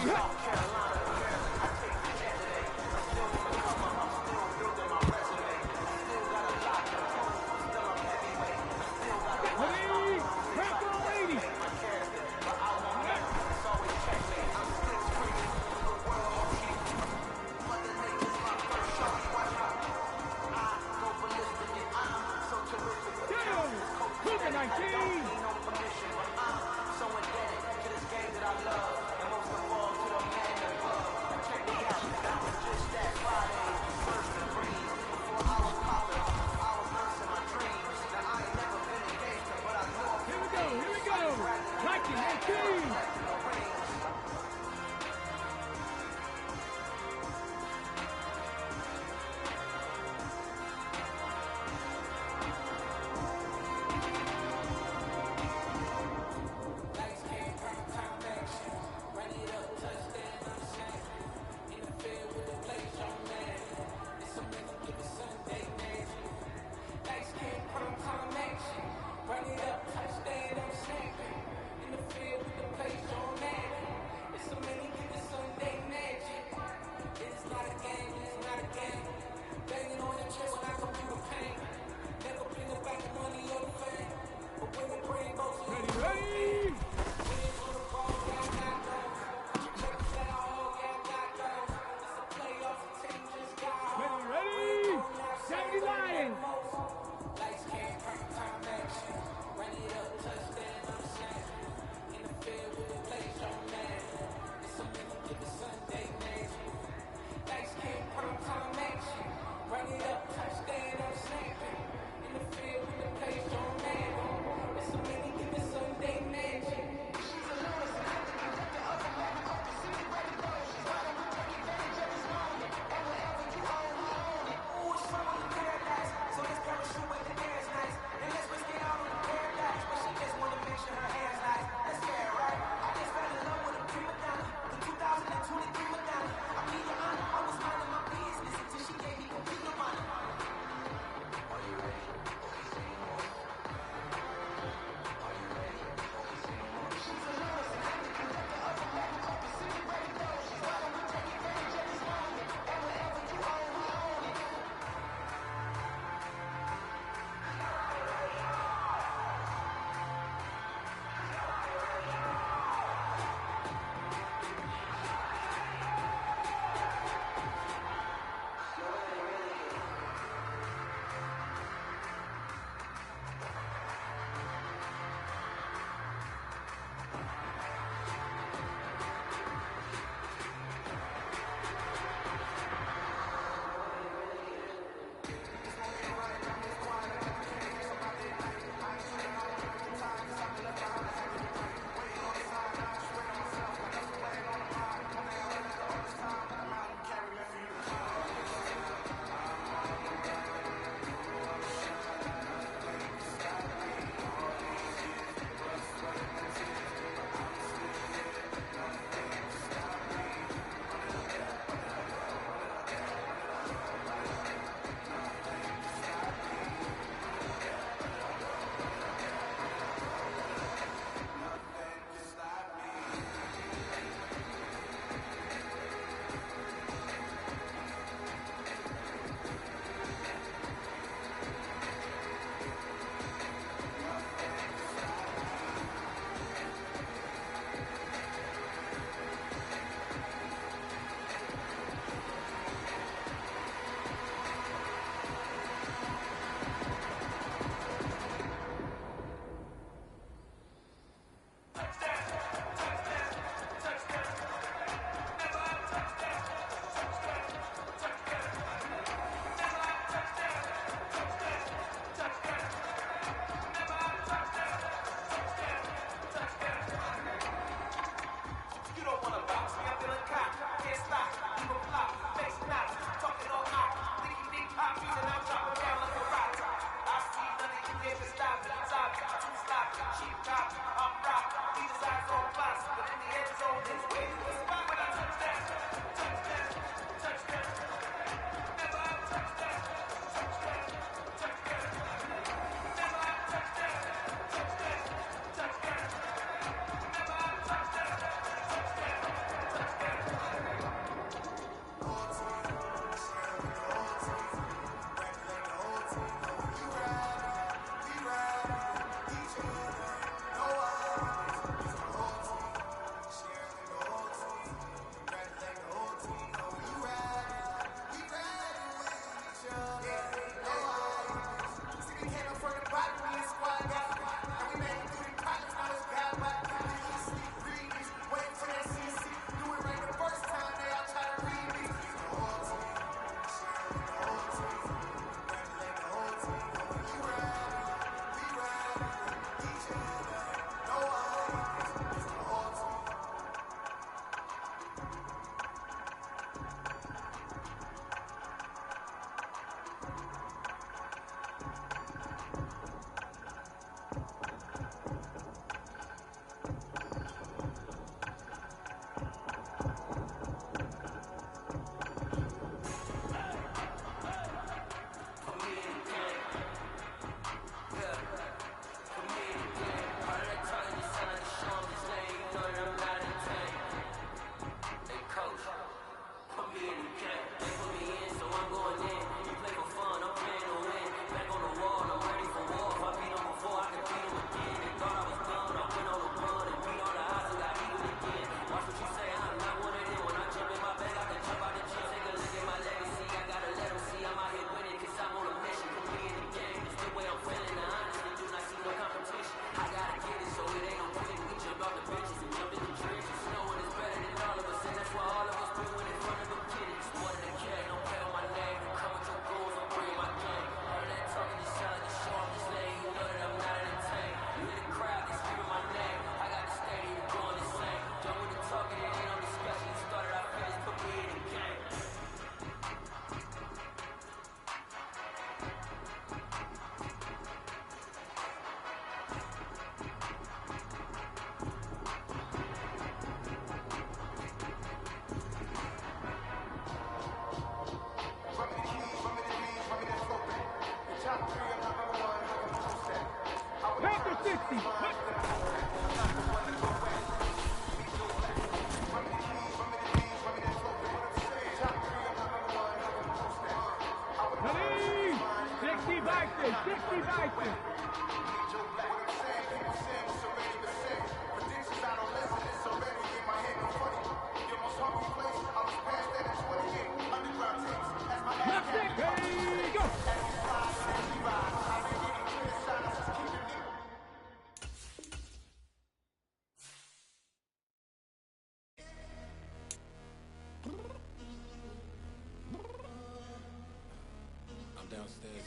Downstairs.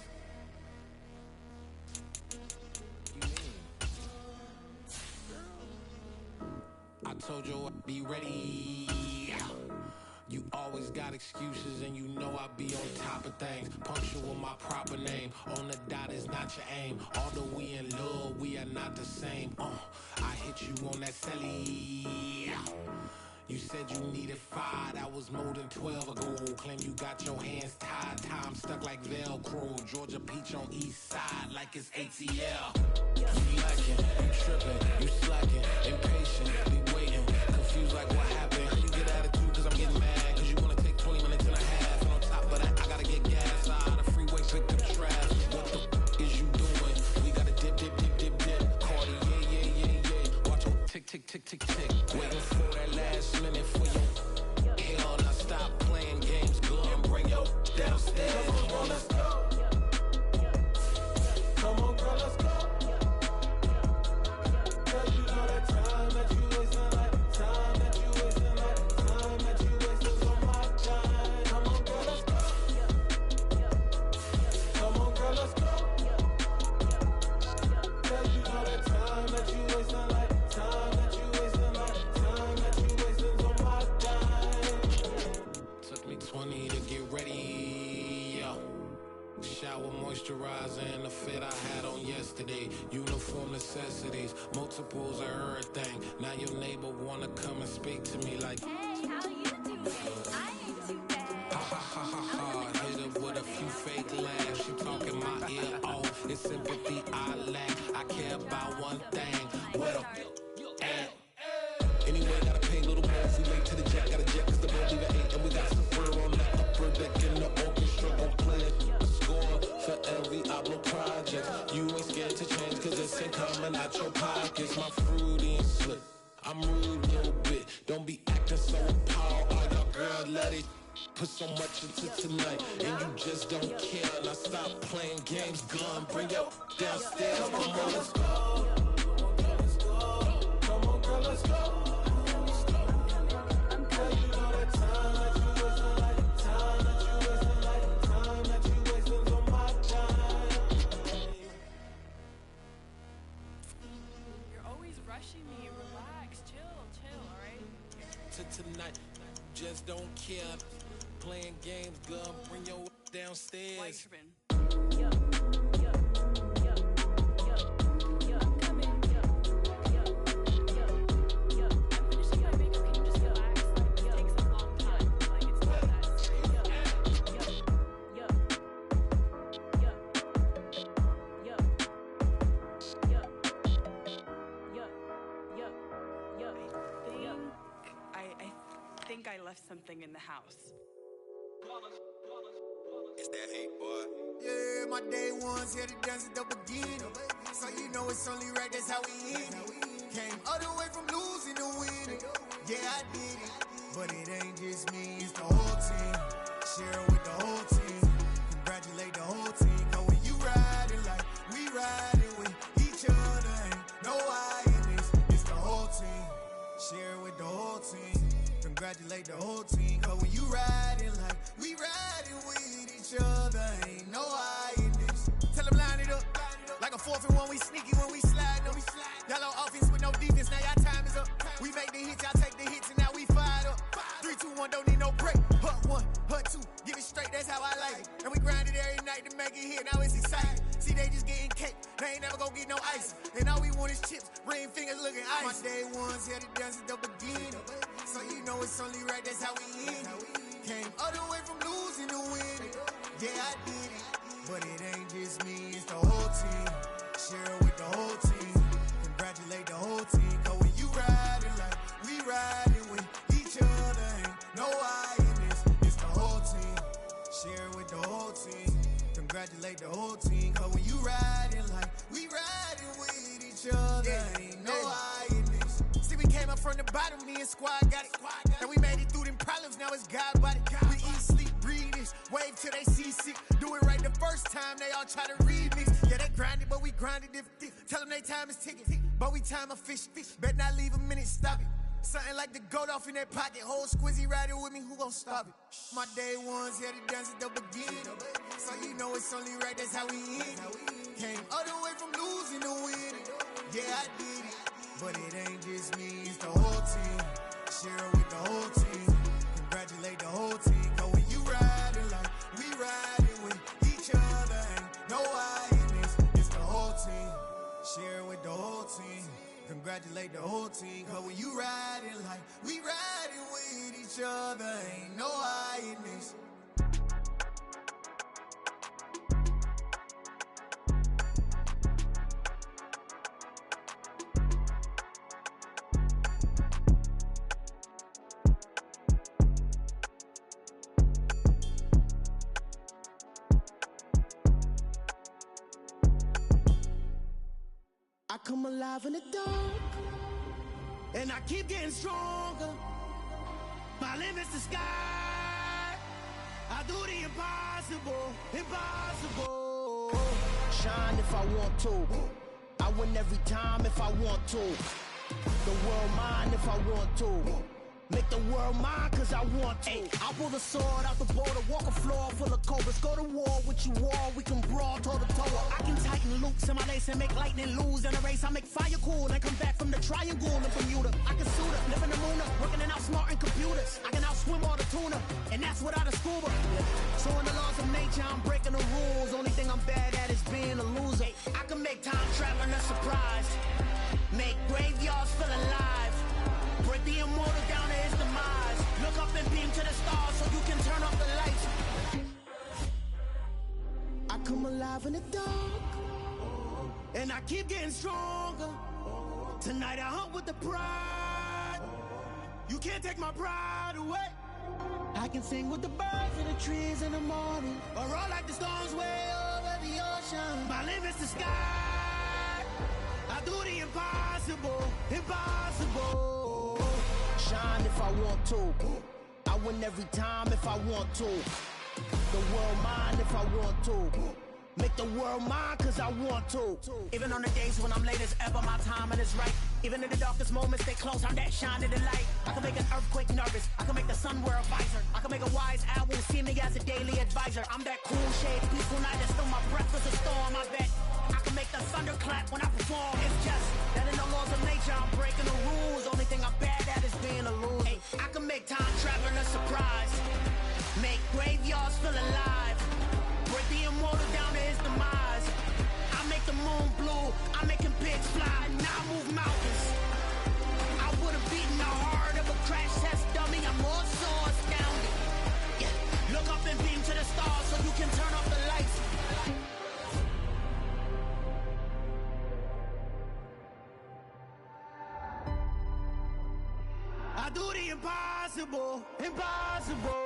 You mean? I told you I'd be ready. You always got excuses and you know I be on top of things. Punctual my proper name. On the dot is not your aim. Although we in love, we are not the same. I hit you on that celly. You said you needed 5, that was more than 12 ago. Claim you got your hands tied, time stuck like Velcro. Georgia Peach on east side like it's ATL. You lacking, you tripping, you slacking, impatient, be waiting, confused like what happened. How you get attitude cause I'm getting mad, cause you wanna take 20 minutes and a half. And on top of that, I gotta get gas out of the freeway, slick the trash. What the is you doing? We gotta dip, dip, dip, dip, dip. Cardi, yeah. Watch your tick, tick, tick, tick, tick. Waiting for that last minute for your hell. Now stop playing games, good and bring your downstairs. Come on, girl, let's go. Come on, girl, let's go. Cause you know that time that you wasting, like time that you wasting, like time that you wasting on my time. Come on, girl, let's go. Come on, girl, let's go. Cause you know that time that you wasting, like time that you wasting, like time that you wasting on my time. Took me 20 to get ready. Shower moisturizer and the fit I had on yesterday. Uniform necessities, multiples of everything. Now your neighbor wanna come and speak to me like, Hey, how you doing? I ain't too bad. ha ha ha ha ha. Hit her with a few fake laughs. She talking my ear off. It's sympathy I lack. I care about one thing. What up? Anyway, gotta pay a little more if we late to the jet. Got a jet cause the boat leave at 8. And we got some fur on the upper deck in the orchestra. Gon' play it. Score for every Pablo Pride. coming out your pockets, my fruity and slick. I'm rude a little bit, don't be acting so appalled. All y'all girls let it put so much into tonight, and you just don't care. Now stop playing games, gun, bring your downstairs. Come on, let's go. Come on, girl, let's go. Tonight, just don't care. Playing games, girl, bring your downstairs. I left something in the house. It's that hate, boy. Yeah, my day ones here to dance at the beginning. So you know it's only right, that's how we end it. Came all the way from losing to winning. Yeah, I did it. But it ain't just me, it's the whole team. Share it with the whole team. Congratulate the whole team. Cause when you riding like we riding with each other, ain't no I in this. It's the whole team. Share it with the whole team. Congratulate the whole team, cause when you riding like we riding with each other, ain't no I in this. Tell them line it up, like a 4th and 1, we sneaky when we slide them. Y'all on offense with no defense, now y'all time is up. We make the hits, y'all take the hits, and now we fired up. 3, 2, 1, don't need no break. Hut 1, hut 2, give it straight, that's how I like it. And we grind it every night to make it hit, now it's exciting. See, they just getting cake, they ain't never gonna get no ice. And all we want is chips, ring fingers looking ice. My day ones here to dance at the beginning. So you know it's only right, that's how we end it. Came all the way from losing to winning. Yeah, I did it. But it ain't just me, it's the whole team. Share it with the whole team. Congratulate the whole team. Cause when you riding like we riding with each other, ain't no I in this. It's the whole team. Share it with the whole team. Congratulate the whole team. Cause when you riding like we riding with each other, ain't no I in this. See, we came up from the bottom, me and squad got it. And we made it through them problems, now it's God body. We eat, sleep, breathe this, wave till they see sick. Do it right the first time, they all try to remix. Yeah, they grinded, but we grinded different. Tell them they time is ticking, but we time a fish. Bet not leave a minute, stop it. Something like the goat off in that pocket. Whole squizzy riding with me, who gon' stop it? My day ones here to dance at the beginning. So you know it's only right, that's how we end it. Came all the way from losing to winning. Yeah, I did it. But it ain't just me, it's the whole team. Share it with the whole team. Congratulate the whole team. Cause when you riding like we riding with each other, ain't no I in this. It's the whole team. Share it with the whole team. Congratulate the whole team. Cause when you riding like we riding with each other, ain't no I in this. I come alive in the dark, and I keep getting stronger. My limit's the sky. I do the impossible, impossible. Shine if I want to. I win every time if I want to. The world mine if I want to. Make the world mine cause I want to. Ay, I'll pull the sword out the border, walk a floor full of cobras. Go to war with you war, we can brawl toe to toe. I can tighten loops in my lace and make lightning lose in a race. I make fire cool and come back from the triangle in Bermuda. I can suit up, live in the moon up, working and outsmarting computers. I can outswim all the tuna, and that's without a scuba. So in the laws of nature, I'm breaking the rules. Only thing I'm bad at is being a loser. I can make time traveling a surprise, make graveyards feel alive. Break the immortal down to his demise. Look up and beam to the stars so you can turn off the lights. I come alive in the dark, and I keep getting stronger. Tonight I hunt with the pride. You can't take my pride away. I can sing with the birds and the trees in the morning, or roll like the storms way over the ocean. My limit's the sky. I do the impossible, impossible. Shine if I want to. I win every time if I want to. The world mine if I want to. Make the world mine cause I want to. Even on the days when I'm late as ever, my timing is right. Even in the darkest moments, they close, I'm that shine of the light. I can make an earthquake nervous, I can make the sun wear a visor. I can make a wise owl see me as a daily advisor. I'm that cool shade, peaceful night that still my breath is a storm, I bet. I can make the thunder clap when I perform. It's just that in the laws of nature, I'm breaking the rules. Only thing I'm bad at is being a loser. Hey, I can make time traveling a surprise. Make graveyards feel alive. Break the immortal down to his demise. I make the moon blue. I'm making pigs fly. Now I move mountains. I would have beaten the heart of a crash test dummy. I'm more so astounded. Yeah. Look up and beam to the stars so you can turn off the lights. I do the impossible, impossible.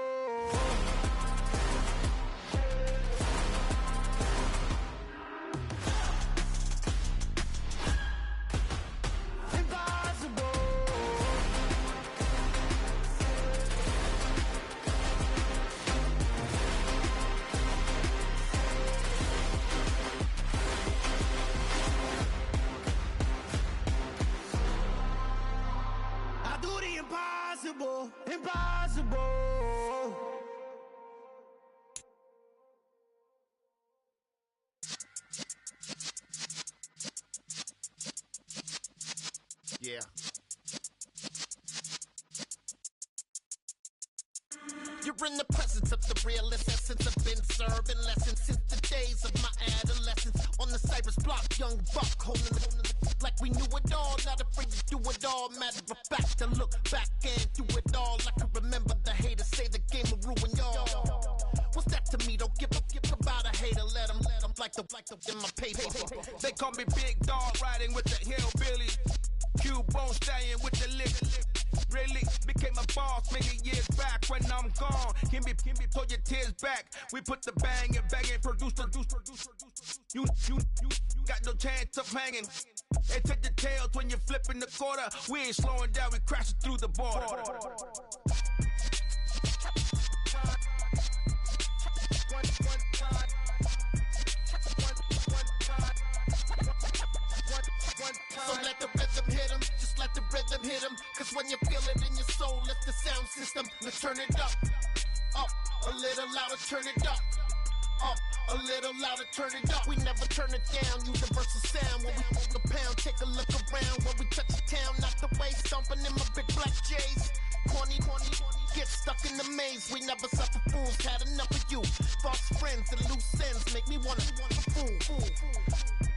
Impossible, impossible. Yeah. You're in the presence of the realest essence. I've been serving lessons since the days of my adolescence. On the Cypress block, young buck holding the like we knew it all, not afraid to do it all. Matter of fact, to look back and do it all. I can remember the haters say the game will ruin y'all. What's that to me? Don't give about a hater. Let them like the in my paper. They call me Big Dog, riding with the hillbilly. Q-Bone stallion with the lick. Really became a boss many years back. When I'm gone, can be pull your tears back. We put the bang and produce. You got no chance of hanging. They take the tails when you're flipping the quarter. We ain't slowing down, we crashing through the border. So let the rhythm hit him, just let the rhythm hit him. Cause when you feel it in your soul, let the sound system, let's turn it up. Up, a little louder, turn it up. Up, a little louder, turn it up. We never turn it down, universal sound. When we hold the pound, take a look around. When we touch the town, knock the way, stomping in my big black J's. Corny, get stuck in the maze. We never suffer fools, had enough of you. False friends and loose ends make me wanna fool.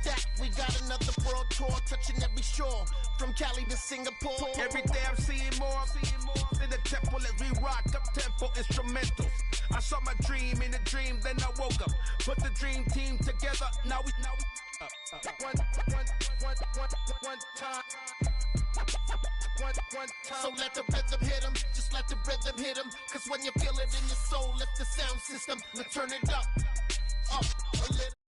That we got another world tour, touching every shore, from Cali to Singapore. Every day I'm seeing more in the temple as we rock up tempo instrumentals. I saw my dream in a dream, then I woke up. Put the dream team together, now we one time. So let the rhythm hit him, just let the rhythm hit him. Cause when you feel it in your soul, lift the sound system, let's turn it up. Up a little.